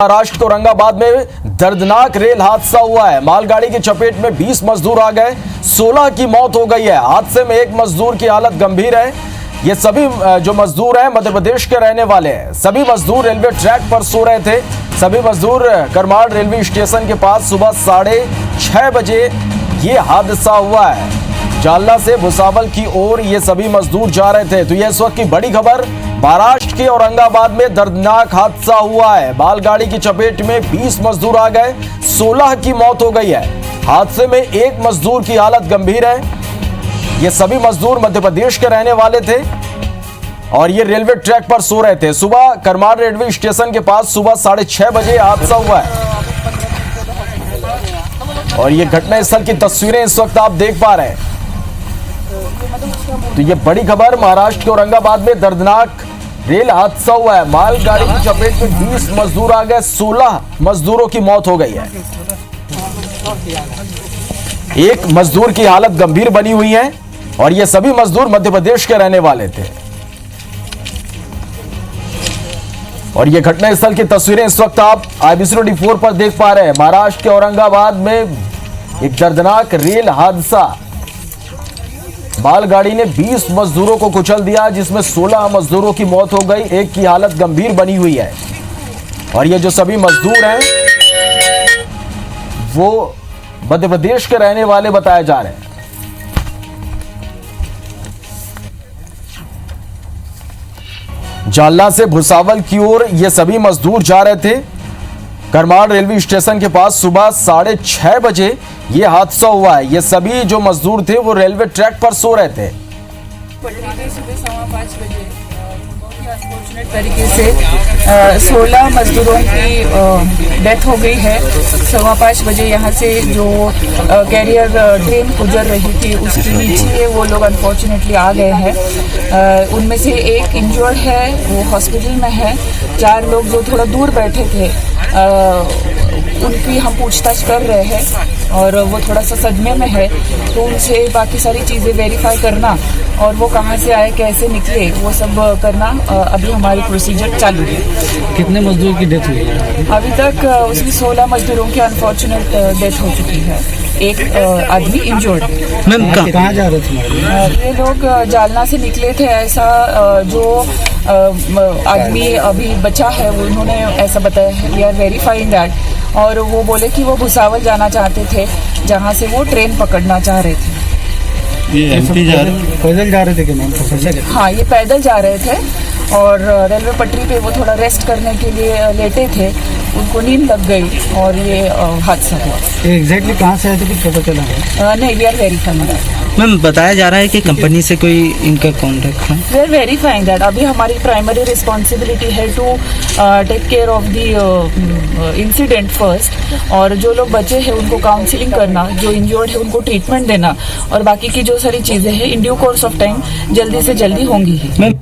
महाराष्ट्र के औरंगाबाद में दर्दनाक रेल हादसा हुआ है। मालगाड़ी की चपेट में 20 मजदूर आ गए, 16 की मौत हो गई है। हादसे में एक मजदूर की हालत गंभीर है। ये सभी जो मजदूर हैं मध्य प्रदेश के रहने वाले हैं। सभी मजदूर रेलवे ट्रैक पर सो रहे थे। सभी मजदूर करमाड़ रेलवे स्टेशन के पास सुबह 6:30 बजे ये हादसा हुआ है। जालना से भुसावल की ओर ये सभी मजदूर जा रहे थे। तो ये इस वक्त की बड़ी खबर, महाराष्ट्र के औरंगाबाद में दर्दनाक हादसा हुआ है। मालगाड़ी की चपेट में 20 मजदूर आ गए, 16 की मौत हो गई है। हादसे में एक मजदूर की हालत गंभीर है। ये सभी मजदूर मध्य प्रदेश के रहने वाले थे और ये रेलवे ट्रैक पर सो रहे थे। सुबह करमाड़ रेलवे स्टेशन के पास सुबह 6:30 बजे हादसा हुआ है और ये घटनास्थल की तस्वीरें इस वक्त आप देख पा रहे हैं। तो ये बड़ी खबर, महाराष्ट्र के औरंगाबाद में दर्दनाक रेल हादसा हुआ है। मालगाड़ी की चपेट में 20 मजदूर आ गए, 16 मजदूरों की मौत हो गई है। एक मजदूर की हालत गंभीर बनी हुई है और ये सभी मजदूर मध्य प्रदेश के रहने वाले थे। और ये घटनास्थल की तस्वीरें इस वक्त आप IBC24 पर देख पा रहे हैं। महाराष्ट्र के औरंगाबाद में एक दर्दनाक रेल हादसा, मालगाड़ी ने 20 मजदूरों को कुचल दिया, जिसमें 16 मजदूरों की मौत हो गई, एक की हालत गंभीर बनी हुई है। और ये जो सभी मजदूर हैं वो मध्य प्रदेश के रहने वाले बताए जा रहे हैं। जालना से भुसावल की ओर ये सभी मजदूर जा रहे थे। करमाड़ रेलवे स्टेशन के पास सुबह 6:30 बजे ये हादसा हुआ है। ये सभी जो मजदूर थे वो रेलवे ट्रैक पर सो रहे थे। सुबह 5:15 बजे बहुत ही अनफॉर्चुनेट तरीके से 16 मजदूरों की डेथ हो गई है। 5:15 बजे यहाँ से जो कैरियर ट्रेन गुजर रही थी उसके नीचे वो लोग अनफॉर्चुनेटली आ गए हैं। उनमें से एक इंजर्ड है, वो हॉस्पिटल में है। 4 लोग जो थोड़ा दूर बैठे थे उनकी हम पूछताछ कर रहे हैं और वो थोड़ा सा सदमे में है, तो उनसे बाकी सारी चीज़ें वेरीफाई करना और वो कहाँ से आए, कैसे निकले, वो सब करना अभी हमारी प्रोसीजर चालू है। कितने मजदूर की डेथ हुई है? अभी तक उसमें 16 मजदूरों की अनफॉर्चुनेट डेथ हो चुकी है। एक आदमी इंजर्ड है। मैम कहाँ जा रहे थे? ये लोग जालना से निकले थे। ऐसा जो आदमी अभी बचा है वो उन्होंने ऐसा बताया है। We are verifying that. और वो बोले कि वो भुसावल जाना चाहते थे, जहाँ से वो ट्रेन पकड़ना चाह रहे थे। ये एमपी जा रहे, पैदल जा रहे थे कि मैम? हाँ, ये पैदल जा रहे थे और रेलवे पटरी पे वो थोड़ा रेस्ट करने के लिए लेटे थे, उनको नींद लग गई और ये हादसा हुआ। एग्जैक्टली कहाँ से आए थे कुछ पता चला? नहीं, we are verifying that. Ma'am बताया जा रहा है कि कंपनी से कोई इनका कॉन्टैक्ट है? We are verifying that. अभी हमारी प्राइमरी रिस्पॉन्सिबिलिटी है to take care of the incident first, और जो लोग बचे हैं उनको काउंसलिंग करना, जो इंजर्ड है उनको ट्रीटमेंट देना, और बाकी की जो सारी चीज़ें हैं in due course of time जल्दी से जल्दी होंगी ही।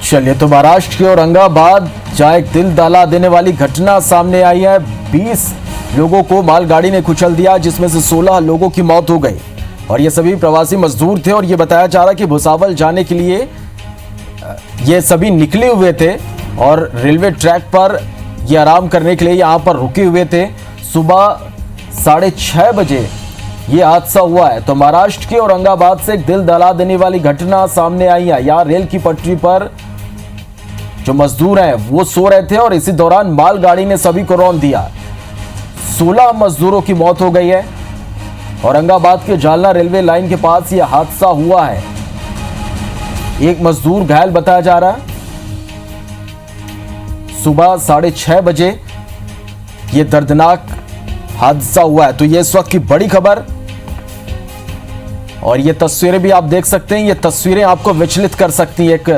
चलिए, तो महाराष्ट्र के औरंगाबाद जहां एक दिल दहला देने वाली घटना सामने आई है। 20 लोगों को मालगाड़ी ने कुचल दिया, जिसमें से 16 लोगों की मौत हो गई और ये सभी प्रवासी मजदूर थे। और ये बताया जा रहा है कि भुसावल जाने के लिए ये सभी निकले हुए थे और रेलवे ट्रैक पर ये आराम करने के लिए यहाँ पर रुके हुए थे। सुबह 6:30 बजे ये हादसा हुआ है। तो महाराष्ट्र के औरंगाबाद से एक दिल दहला देने वाली घटना सामने आई है। यहाँ रेल की पटरी पर जो मजदूर हैं वो सो रहे थे और इसी दौरान मालगाड़ी ने सभी को रौंद दिया। 16 मजदूरों की मौत हो गई है। औरंगाबाद के जालना रेलवे लाइन के पास यह हादसा हुआ है। एक मजदूर घायल बताया जा रहा है। सुबह 6:30 बजे यह दर्दनाक हादसा हुआ है। तो यह इस वक्त की बड़ी खबर और ये तस्वीरें भी आप देख सकते हैं। ये तस्वीरें आपको विचलित कर सकती है। एक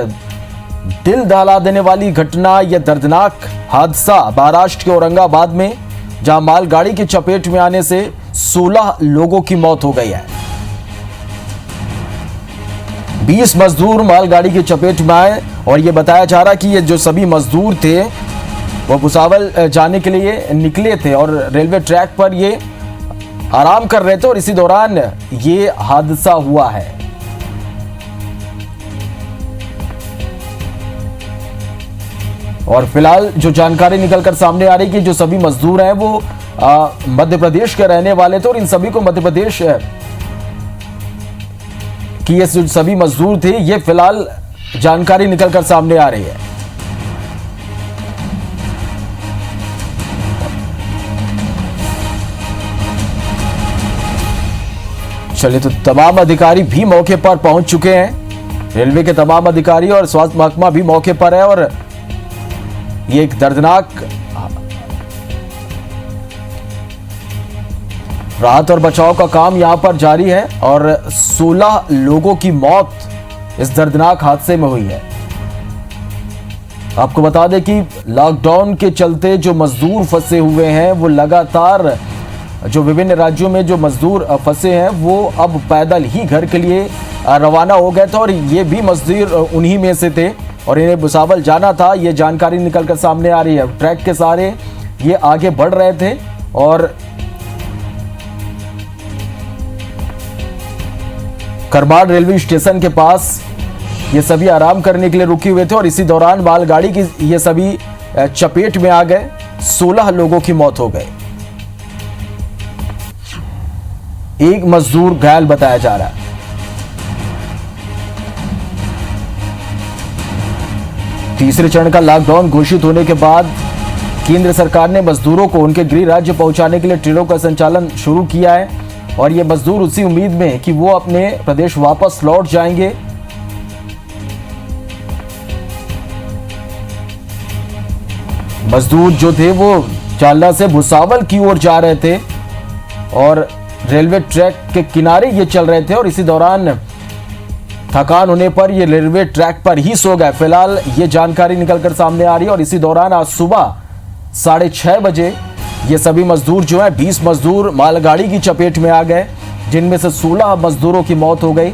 दिल दहला देने वाली घटना, यह दर्दनाक हादसा महाराष्ट्र के औरंगाबाद में, जहां मालगाड़ी की चपेट में आने से 16 लोगों की मौत हो गई है। 20 मजदूर मालगाड़ी की चपेट में आए और यह बताया जा रहा है कि ये जो सभी मजदूर थे वो भुसावल जाने के लिए निकले थे और रेलवे ट्रैक पर ये आराम कर रहे थे और इसी दौरान ये हादसा हुआ है। और फिलहाल जो जानकारी निकलकर सामने आ रही कि जो सभी मजदूर हैं वो मध्य प्रदेश के रहने वाले थे और इन सभी को मध्य प्रदेश की ये जो सभी मजदूर थे, ये फिलहाल जानकारी निकलकर सामने आ रही है। चलिए, तो तमाम अधिकारी भी मौके पर पहुंच चुके हैं। रेलवे के तमाम अधिकारी और स्वास्थ्य महकमा भी मौके पर है और ये एक दर्दनाक राहत और बचाव का काम यहां पर जारी है और 16 लोगों की मौत इस दर्दनाक हादसे में हुई है। आपको बता दें कि लॉकडाउन के चलते जो मजदूर फंसे हुए हैं वो लगातार जो विभिन्न राज्यों में जो मजदूर फंसे हैं वो अब पैदल ही घर के लिए रवाना हो गए थे और ये भी मजदूर उन्हीं में से थे और इन्हें भुसावल जाना था। ये जानकारी निकलकर सामने आ रही है। ट्रैक के सहारे ये आगे बढ़ रहे थे और करमाड़ रेलवे स्टेशन के पास ये सभी आराम करने के लिए रुके हुए थे और इसी दौरान मालगाड़ी की ये सभी चपेट में आ गए। 16 लोगों की मौत हो गई, एक मजदूर घायल बताया जा रहा है। तीसरे चरण का लॉकडाउन घोषित होने के बाद केंद्र सरकार ने मजदूरों को उनके गृह राज्य पहुंचाने के लिए ट्रेनों का संचालन शुरू किया है और ये मजदूर उसी उम्मीद में कि वो अपने प्रदेश वापस लौट जाएंगे। मजदूर जो थे वो जालना से भुसावल की ओर जा रहे थे और रेलवे ट्रैक के किनारे ये चल रहे थे और इसी दौरान थकान होने पर ये रेलवे ट्रैक पर ही सो गए। फिलहाल ये जानकारी निकलकर सामने आ रही है और इसी दौरान आज सुबह 6:30 बजे ये सभी मजदूर जो हैं 20 मजदूर मालगाड़ी की चपेट में आ गए, जिनमें से 16 मजदूरों की मौत हो गई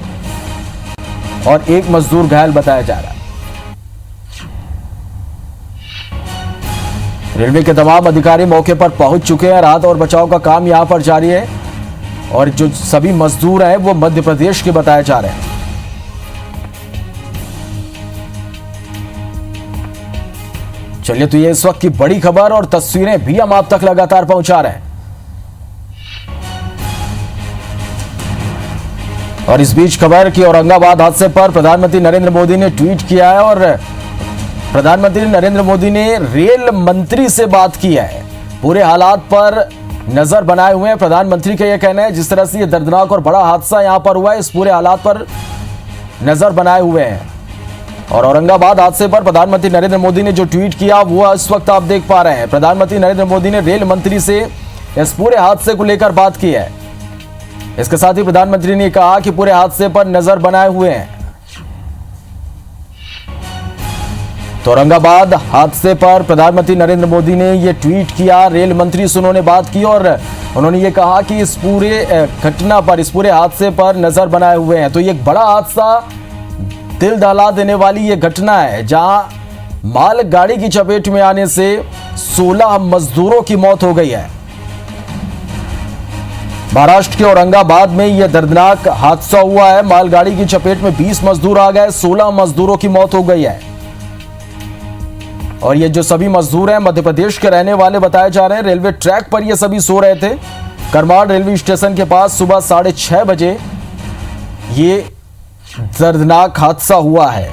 और एक मजदूर घायल बताया जा रहा है। रेलवे के तमाम अधिकारी मौके पर पहुंच चुके हैं। राहत और बचाव का काम यहां पर जारी है और जो सभी मजदूर हैं वो मध्य प्रदेश के बताए जा रहे हैं। चलिए, तो ये इस वक्त की बड़ी खबर और तस्वीरें भी हम आप तक लगातार पहुंचा रहे हैं और इस बीच खबर की औरंगाबाद हादसे पर प्रधानमंत्री नरेंद्र मोदी ने ट्वीट किया है और प्रधानमंत्री नरेंद्र मोदी ने रेल मंत्री से बात की है। पूरे हालात पर नजर बनाए हुए हैं। प्रधानमंत्री का यह कहना है जिस तरह से यह दर्दनाक और बड़ा हादसा यहां पर हुआ है, इस पूरे हालात पर नजर बनाए हुए हैं और औरंगाबाद हादसे पर प्रधानमंत्री नरेंद्र मोदी ने जो ट्वीट किया वो इस वक्त आप देख पा रहे हैं। प्रधानमंत्री नरेंद्र मोदी ने रेल मंत्री से इस पूरे हादसे को लेकर बात की है। इसके साथ ही प्रधानमंत्री ने कहा कि पूरे हादसे पर नजर बनाए हुए हैं। तो औरंगाबाद हादसे पर प्रधानमंत्री नरेंद्र मोदी ने यह ट्वीट किया, रेल मंत्री से उन्होंने बात की और उन्होंने ये कहा कि इस पूरे घटना पर, इस पूरे हादसे पर नजर बनाए हुए हैं। तो ये एक बड़ा हादसा, दिल दहला देने वाली ये घटना है जहां मालगाड़ी की चपेट में आने से 16 मजदूरों की मौत हो गई है। महाराष्ट्र के औरंगाबाद में यह दर्दनाक हादसा हुआ है। मालगाड़ी की चपेट में 20 मजदूर आ गए, 16 मजदूरों की मौत हो गई है और ये जो सभी मजदूर हैं मध्य प्रदेश के रहने वाले बताए जा रहे हैं। रेलवे ट्रैक पर ये सभी सो रहे थे। करमाड़ रेलवे स्टेशन के पास सुबह 6:30 बजे ये दर्दनाक हादसा हुआ है।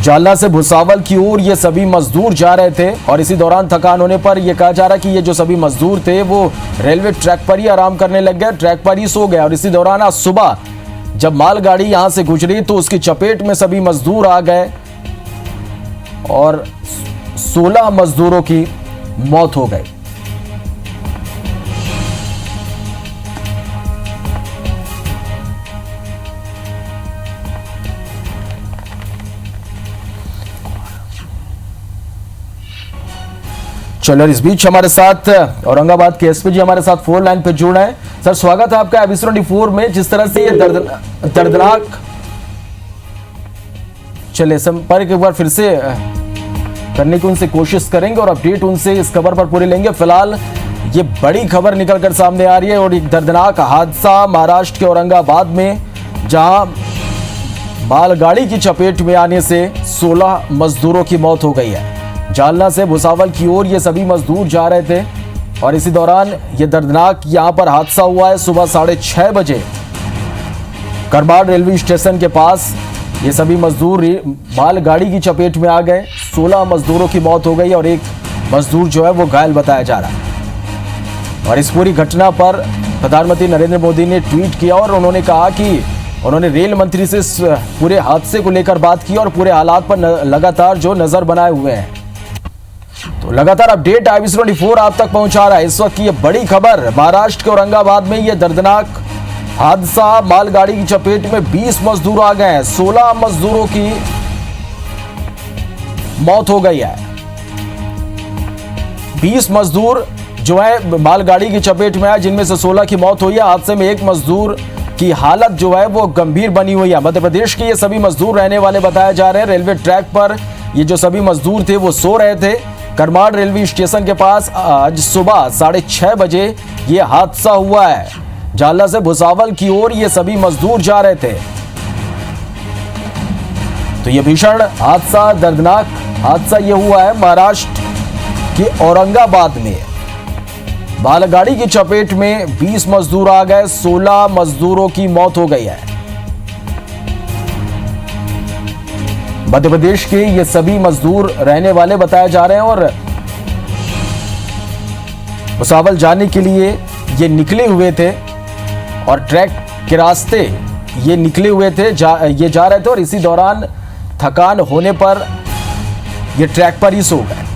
जालना से भुसावल की ओर ये सभी मजदूर जा रहे थे और इसी दौरान थकान होने पर यह कहा जा रहा कि ये जो सभी मजदूर थे वो रेलवे ट्रैक पर ही आराम करने लग गए, ट्रैक पर ही सो गए और इसी दौरान आज सुबह जब मालगाड़ी यहां से गुजरी तो उसकी चपेट में सभी मजदूर आ गए और 16 मजदूरों की मौत हो गई। चलो, इस बीच हमारे साथ औरंगाबाद के एसपी जी हमारे साथ फोन लाइन पे जुड़ रहे हैं। सर, स्वागत है आपका एबीसी 24 में। जिस तरह से ये दर्दनाक, चलिए संपर्क एक बार फिर से करने की उनसे कोशिश करेंगे और अपडेट उनसे इस खबर पर पूरी लेंगे। फिलहाल ये बड़ी खबर निकलकर सामने आ रही है और एक दर्दनाक हादसा महाराष्ट्र के औरंगाबाद में जहां मालगाड़ी की चपेट में आने से 16 मजदूरों की मौत हो गई है। जालना से भुसावल की ओर ये सभी मजदूर जा रहे थे और इसी दौरान ये दर्दनाक यहां पर हादसा हुआ है। सुबह 6:30 बजे करबाड़ रेलवे स्टेशन के पास ये सभी मजदूर मालगाड़ी की चपेट में आ गए। 16 मजदूरों की मौत हो गई और एक मजदूर जो है वो घायल बताया जा रहा है। और इस पूरी घटना पर प्रधानमंत्री नरेंद्र मोदी ने ट्वीट किया और उन्होंने कहा कि उन्होंने रेल मंत्री से इस पूरे हादसे को लेकर बात की और पूरे हालात पर लगातार जो नजर बनाए हुए हैं। तो लगातार अपडेट IBC 24 आप तक पहुंचा रहा है। इस वक्त की ये बड़ी खबर, महाराष्ट्र के औरंगाबाद में ये दर्दनाक हादसा, मालगाड़ी की चपेट में 20 मजदूर आ गए हैं। 16 मजदूरों की मौत हो गई है। 20 मजदूर जो है मालगाड़ी की चपेट में आए, जिनमें से 16 की मौत हुई है। हादसे में एक मजदूर की हालत जो है वो गंभीर बनी हुई है। मध्य प्रदेश के ये सभी मजदूर रहने वाले बताए जा रहे हैं। रेलवे ट्रैक पर ये जो सभी मजदूर थे वो सो रहे थे। करमाड़ रेलवे स्टेशन के पास आज सुबह 6:30 बजे ये हादसा हुआ है। जालना से भुसावल की ओर ये सभी मजदूर जा रहे थे। तो ये भीषण हादसा, दर्दनाक हादसा ये हुआ है महाराष्ट्र के औरंगाबाद में। मालगाड़ी की चपेट में 20 मजदूर आ गए, 16 मजदूरों की मौत हो गई है। मध्य प्रदेश के ये सभी मजदूर रहने वाले बताए जा रहे हैं और भुसावल जाने के लिए ये निकले हुए थे और ट्रैक के रास्ते ये निकले हुए थे, ये जा रहे थे और इसी दौरान थकान होने पर ये ट्रैक पर ही सो गए।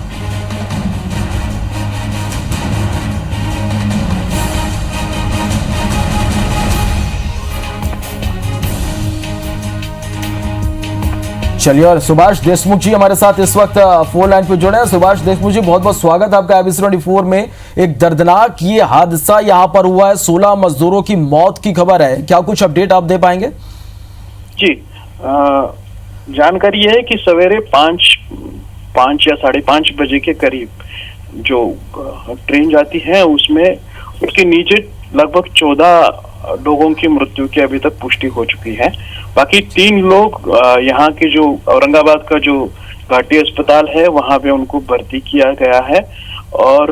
चलिए, और सुभाष देशमुख जी हमारे साथ इस वक्त फोन लाइन पे जुड़े हैं। सुभाष देशमुख जी, बहुत बहुत स्वागत आपका IBC 24 में। एक दर्दनाक ये हादसा यहां पर हुआ है, 16 मजदूरों की मौत की खबर है, क्या कुछ अपडेट आप दे पाएंगे? जी, जानकारी है कि सवेरे 5 या 5:30 बजे के करीब जो ट्रेन जाती है उसमें उसके नीचे लगभग 14 लोगों की मृत्यु की अभी तक पुष्टि हो चुकी है। बाकी 3 लोग यहाँ के जो औरंगाबाद का जो घाटी अस्पताल है वहां पे उनको भर्ती किया गया है और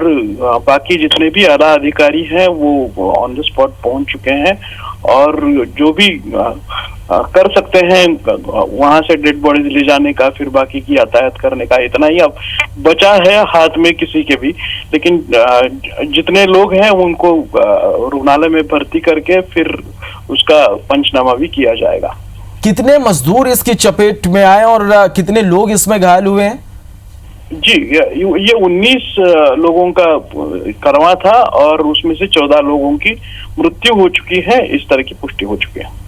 बाकी जितने भी आला अधिकारी हैं वो ऑन द स्पॉट पहुंच चुके हैं और जो भी कर सकते हैं वहां से डेड बॉडीज ले जाने का, फिर बाकी की यातायात करने का, इतना ही अब बचा है हाथ में किसी के भी। लेकिन जितने लोग हैं उनको रुग्णालय में भर्ती करके फिर उसका पंचनामा भी किया जाएगा। कितने मजदूर इसकी चपेट में आए और कितने लोग इसमें घायल हुए हैं? जी, ये 19 लोगों का करवा था और उसमें से 14 लोगों की मृत्यु हो चुकी है, इस तरह की पुष्टि हो चुकी है।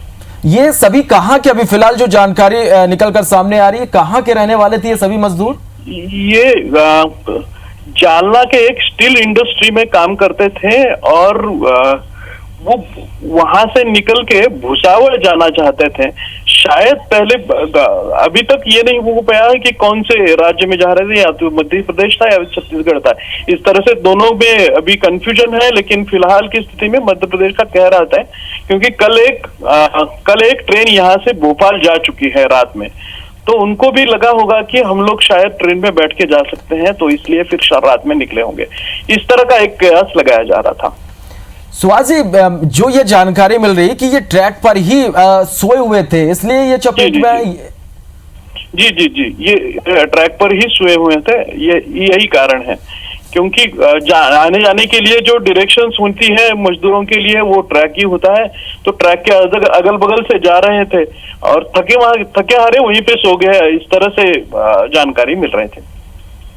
ये सभी कहाँ के, अभी फिलहाल जो जानकारी निकलकर सामने आ रही है, कहाँ के रहने वाले थे ये सभी मजदूर? ये जालना के एक स्टील इंडस्ट्री में काम करते थे और वो वहां से निकल के भुसावल जाना चाहते थे। शायद पहले, अभी तक ये नहीं हो पाया है कि कौन से राज्य में जा रहे थे, या तो मध्य प्रदेश था या छत्तीसगढ़ था। इस तरह से दोनों में अभी कंफ्यूजन है, लेकिन फिलहाल की स्थिति में मध्य प्रदेश का कह रहा था, क्योंकि कल एक ट्रेन यहाँ से भोपाल जा चुकी है रात में, तो उनको भी लगा होगा कि हम लोग शायद ट्रेन में बैठ के जा सकते हैं, तो इसलिए फिर रात में निकले होंगे। इस तरह का एक कयास लगाया जा रहा था। सुभाष जी, जो ये जानकारी मिल रही है कि ये ट्रैक पर ही सोए हुए थे, इसलिए ये चपेट में। जी, ये ट्रैक पर ही सोए हुए थे, यही कारण है, क्योंकि आने जाने के लिए जो डायरेक्शंस होती है मजदूरों के लिए वो ट्रैक ही होता है, तो ट्रैक के अगल बगल से जा रहे थे और थके हारे वहीं पे सो गए, इस तरह से जानकारी मिल रहे थे।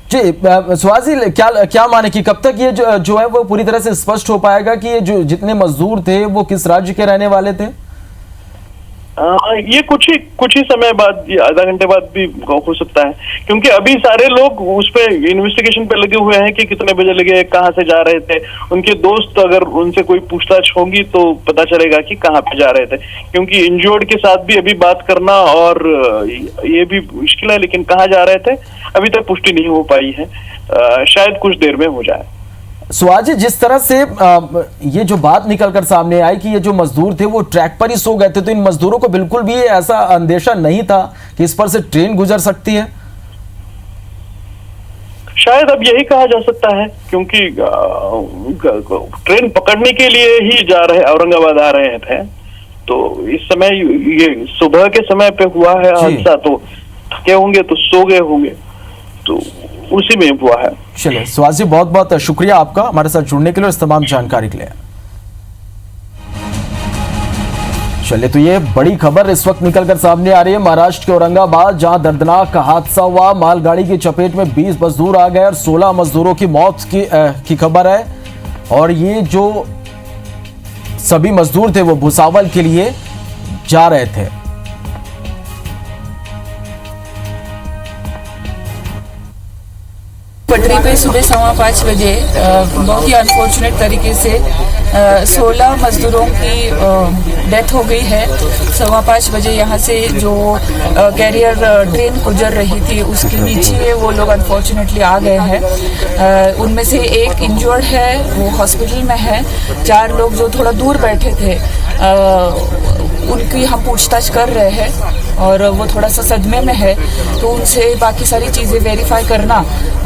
जी, सुभाष जी, क्या माने कि कब तक ये जो है वो पूरी तरह से स्पष्ट हो पाएगा कि ये जो जितने मजदूर थे वो किस राज्य के रहने वाले थे? ये कुछ ही समय बाद, आधा घंटे बाद भी हो सकता है, क्योंकि अभी सारे लोग उस पे इन्वेस्टिगेशन पे लगे हुए हैं कि कितने बजे लगे, कहाँ से जा रहे थे। उनके दोस्त, अगर उनसे कोई पूछताछ होगी तो पता चलेगा कि कहाँ पे जा रहे थे, क्योंकि इंजर्ड के साथ भी अभी बात करना और ये भी मुश्किल है। लेकिन कहाँ जा रहे थे अभी तक पुष्टि नहीं हो पाई है, शायद कुछ देर में हो जाए। सुहास जी, जिस तरह से ये जो बात निकलकर सामने आई कि ये जो मजदूर थे वो ट्रैक पर ही सो गए थे, तो इन मजदूरों को बिल्कुल भी ऐसा अंदेशा नहीं था कि इस पर से ट्रेन गुजर सकती है? शायद अब यही कहा जा सकता है, क्योंकि ट्रेन पकड़ने के लिए ही जा रहे, औरंगाबाद आ रहे थे। तो इस समय ये सुबह के समय पे हुआ है हादसा, तो थके होंगे तो सो गए होंगे, तो उसी में हुआ है। चलिए सुहास जी, बहुत बहुत शुक्रिया आपका हमारे साथ जुड़ने के लिए और इस तमाम जानकारी के लिए। चलिए, तो ये बड़ी खबर इस वक्त निकलकर सामने आ रही है महाराष्ट्र के औरंगाबाद, जहां दर्दनाक हादसा हुआ। मालगाड़ी की चपेट में 20 मजदूर आ गए और 16 मजदूरों की मौत की खबर है। और ये जो सभी मजदूर थे वो भुसावल के लिए जा रहे थे। पटरी पे सुबह 5:15 बजे बहुत ही अनफॉर्चुनेट तरीके से 16 मजदूरों की डेथ हो गई है। 5:15 बजे यहाँ से जो कैरियर ट्रेन गुजर रही थी उसके नीचे वो लोग अनफॉर्चुनेटली आ गए हैं। उनमें से एक इंजर्ड है, वो हॉस्पिटल में है। 4 लोग जो थोड़ा दूर बैठे थे उनकी हम पूछताछ कर रहे हैं और वो थोड़ा सा सदमे में है, तो उनसे बाकी सारी चीज़ें वेरीफाई करना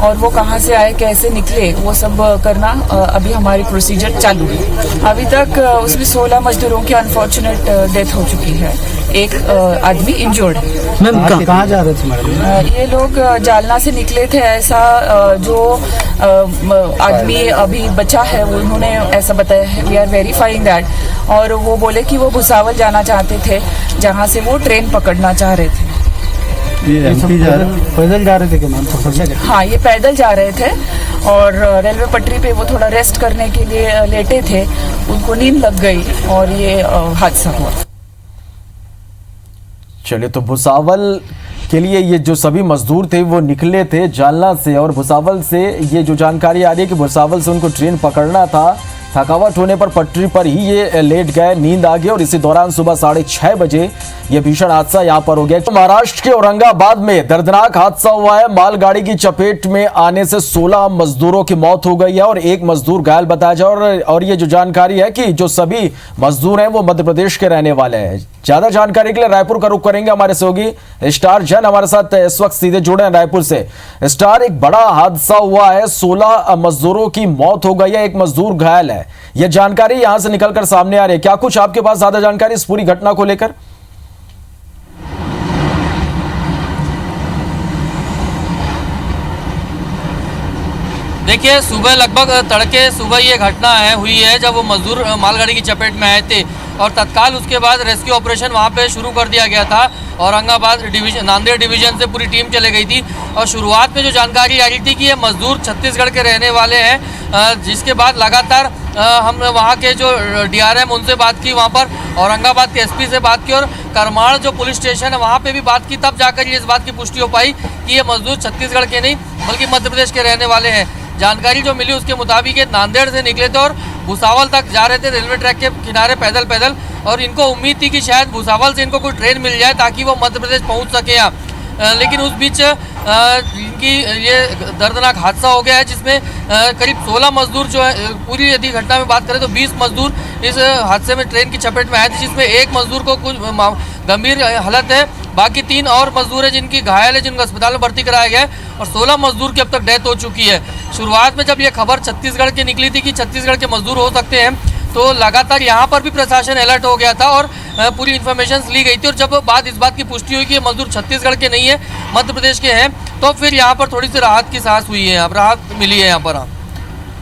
और वो कहाँ से आए, कैसे निकले, वो सब करना अभी हमारी प्रोसीजर चालू है। अभी तक उसमें 16 मजदूरों की अनफॉर्चुनेट डेथ हो चुकी है, एक आदमी इंजर्ड है। मैम कहाँ जा रहे थे मैडम? ये लोग जालना से निकले थे, ऐसा जो आदमी अभी बचा है वो उन्होंने ऐसा बताया है। We are verifying that. और वो बोले कि वो भुसावल जाना चाहते थे, जहाँ से वो ट्रेन पकड़ना चाह रहे थे। ये एमपी पैदल जा रहे थे क्या मैम? हाँ, ये पैदल जा रहे थे और रेलवे पटरी पे वो थोड़ा रेस्ट करने के लिए लेटे थे, उनको नींद लग गई और ये हादसा हुआ। चलिए, तो भुसावल के लिए ये जो सभी मजदूर थे वो निकले थे जालना से, और भुसावल से ये जो जानकारी आ रही है कि भुसावल से उनको ट्रेन पकड़ना था। थकावट होने पर पटरी पर ही ये लेट गए, नींद आ गई और इसी दौरान सुबह 6:30 बजे ये भीषण हादसा यहाँ पर हो गया। तो महाराष्ट्र के औरंगाबाद में दर्दनाक हादसा हुआ है। मालगाड़ी की चपेट में आने से 16 मजदूरों की मौत हो गई है और एक मजदूर घायल बताया जाए। और ये जो जानकारी है कि जो सभी मजदूर हैं वो मध्य प्रदेश के रहने वाले हैं। ज्यादा जानकारी के लिए रायपुर का रुख करेंगे हमारे सहयोगी स्टार जैन हमारे साथ इस वक्त सीधे जुड़े हैं रायपुर से। स्टार, एक बड़ा हादसा हुआ है, 16 मजदूरों की मौत हो गई है, एक मजदूर घायल है। यह जानकारी यहां से निकलकर सामने आ रही है, क्या कुछ आपके पास ज्यादा जानकारी इस पूरी घटना को लेकर? देखिए, सुबह लगभग तड़के सुबह ये घटना हुई है जब वो मजदूर मालगाड़ी की चपेट में आए थे और तत्काल उसके बाद रेस्क्यू ऑपरेशन वहाँ पे शुरू कर दिया गया था। औरंगाबाद डिवीजन, नांदेड़ डिवीजन से पूरी टीम चले गई थी और शुरुआत में जो जानकारी आ रही थी कि ये मजदूर छत्तीसगढ़ के रहने वाले हैं, जिसके बाद लगातार हम वहाँ के जो DRM उनसे बात की, वहाँ पर औरंगाबाद के SP से बात की और करमाड़ जो पुलिस स्टेशन है वहाँ पे भी बात की, तब जाकर ये इस बात की पुष्टि हो पाई कि ये मजदूर छत्तीसगढ़ के नहीं बल्कि मध्य प्रदेश के रहने वाले हैं। जानकारी जो मिली उसके मुताबिक ये नांदेड़ से निकले थे और भुसावल तक जा रहे थे रेलवे ट्रैक के किनारे पैदल, और इनको उम्मीद थी कि शायद भुसावल से इनको कोई ट्रेन मिल जाए ताकि वो मध्य प्रदेश पहुंच सके यहाँ। लेकिन उस बीच इनकी ये दर्दनाक हादसा हो गया है जिसमें करीब 16 मजदूर जो है, पूरी यदि घटना में बात करें तो 20 मजदूर इस हादसे में ट्रेन की चपेट में आए थे, जिसमें एक मजदूर को कुछ गंभीर हालत है, बाकी 3 और मजदूर हैं जिनकी घायल है, जिनको अस्पताल में भर्ती कराया गया है और 16 मजदूर की अब तक डेथ हो चुकी है। शुरुआत में जब ये खबर छत्तीसगढ़ की निकली थी कि छत्तीसगढ़ के मजदूर हो सकते हैं, तो लगातार यहाँ पर भी प्रशासन अलर्ट हो गया था और पूरी इन्फॉर्मेशन ली गई थी। और जब इस बात की पुष्टि हुई कि ये मजदूर छत्तीसगढ़ के नहीं है, मध्य प्रदेश के हैं, तो फिर यहाँ पर थोड़ी सी राहत की सांस हुई है, राहत मिली है यहाँ पर।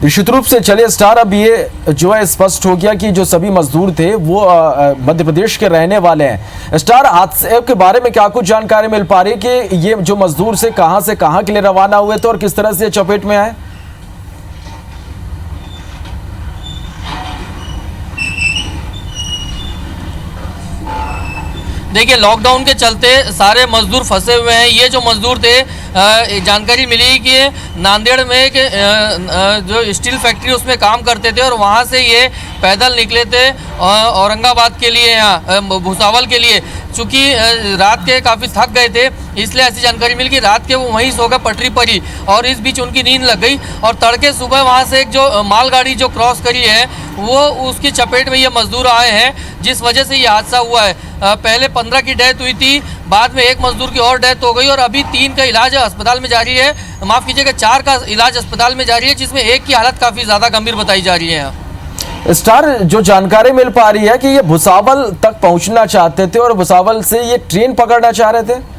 निश्चित रूप से। चलिए स्टार, अब ये जो है स्पष्ट हो गया कि जो सभी मजदूर थे वो मध्य प्रदेश के रहने वाले हैं। स्टार, हादसे के बारे में क्या कुछ जानकारी मिल पा रही है कि ये जो मजदूर से कहां के लिए रवाना हुए थे और किस तरह से चपेट में आए? देखिए, लॉकडाउन के चलते सारे मजदूर फंसे हुए हैं। ये जो मजदूर थे, जानकारी मिली कि नांदेड़ में एक जो स्टील फैक्ट्री उसमें काम करते थे और वहाँ से ये पैदल निकले थे औरंगाबाद के लिए, यहाँ भुसावल के लिए। चूंकि रात के काफ़ी थक गए थे, इसलिए ऐसी जानकारी मिली कि रात के वो वहीं सो गए पटरी पर ही, और इस बीच उनकी नींद लग गई और तड़के सुबह वहाँ से एक जो मालगाड़ी जो क्रॉस करी है वो उसकी चपेट में ये मजदूर आए हैं, जिस वजह से ये हादसा हुआ है। पहले 15 की डेथ हुई थी, बाद में एक मजदूर की और डेथ हो गई और अभी 3 का इलाज अस्पताल में जारी है, माफ़ कीजिएगा 4 का इलाज अस्पताल में जारी है, जिसमें एक की हालत काफ़ी ज़्यादा गंभीर बताई जा रही है। स्टार, जो जानकारी मिल पा रही है कि ये भुसावल तक पहुंचना चाहते थे और भुसावल से ये ट्रेन पकड़ना चाह रहे थे।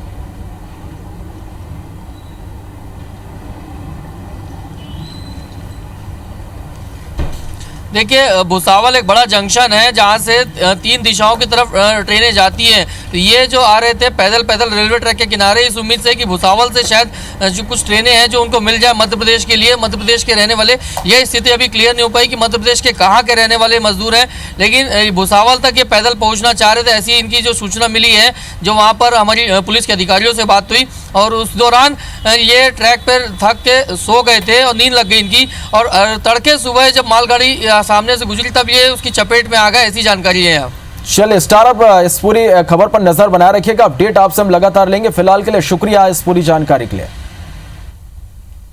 देखिए, भुसावल एक बड़ा जंक्शन है जहाँ से 3 दिशाओं की तरफ ट्रेनें जाती हैं। तो ये जो आ रहे थे पैदल रेलवे ट्रैक के किनारे, इस उम्मीद से कि भुसावल से शायद जो कुछ ट्रेनें हैं जो उनको मिल जाए मध्य प्रदेश के लिए, मध्य प्रदेश के रहने वाले। ये स्थिति अभी क्लियर नहीं हो पाई कि मध्य प्रदेश के कहाँ के रहने वाले मजदूर हैं, लेकिन भुसावल तक ये पैदल पहुँचना चाह रहे थे, ऐसी इनकी जो सूचना मिली है। जो वहाँ पर हमारी पुलिस के अधिकारियों से बात हुई और उस दौरान ये ट्रैक पर थक के सो गए थे और नींद लग गई इनकी, और तड़के सुबह जब मालगाड़ी सामने से गुजरी तब ये उसकी चपेट में आ गए, ऐसी जानकारी है। चलिए स्टार, अब इस पूरी खबर पर नजर बनाए रखिएगा, अपडेट आपसे हम लगातार लेंगे। फिलहाल के लिए शुक्रिया इस पूरी जानकारी के लिए।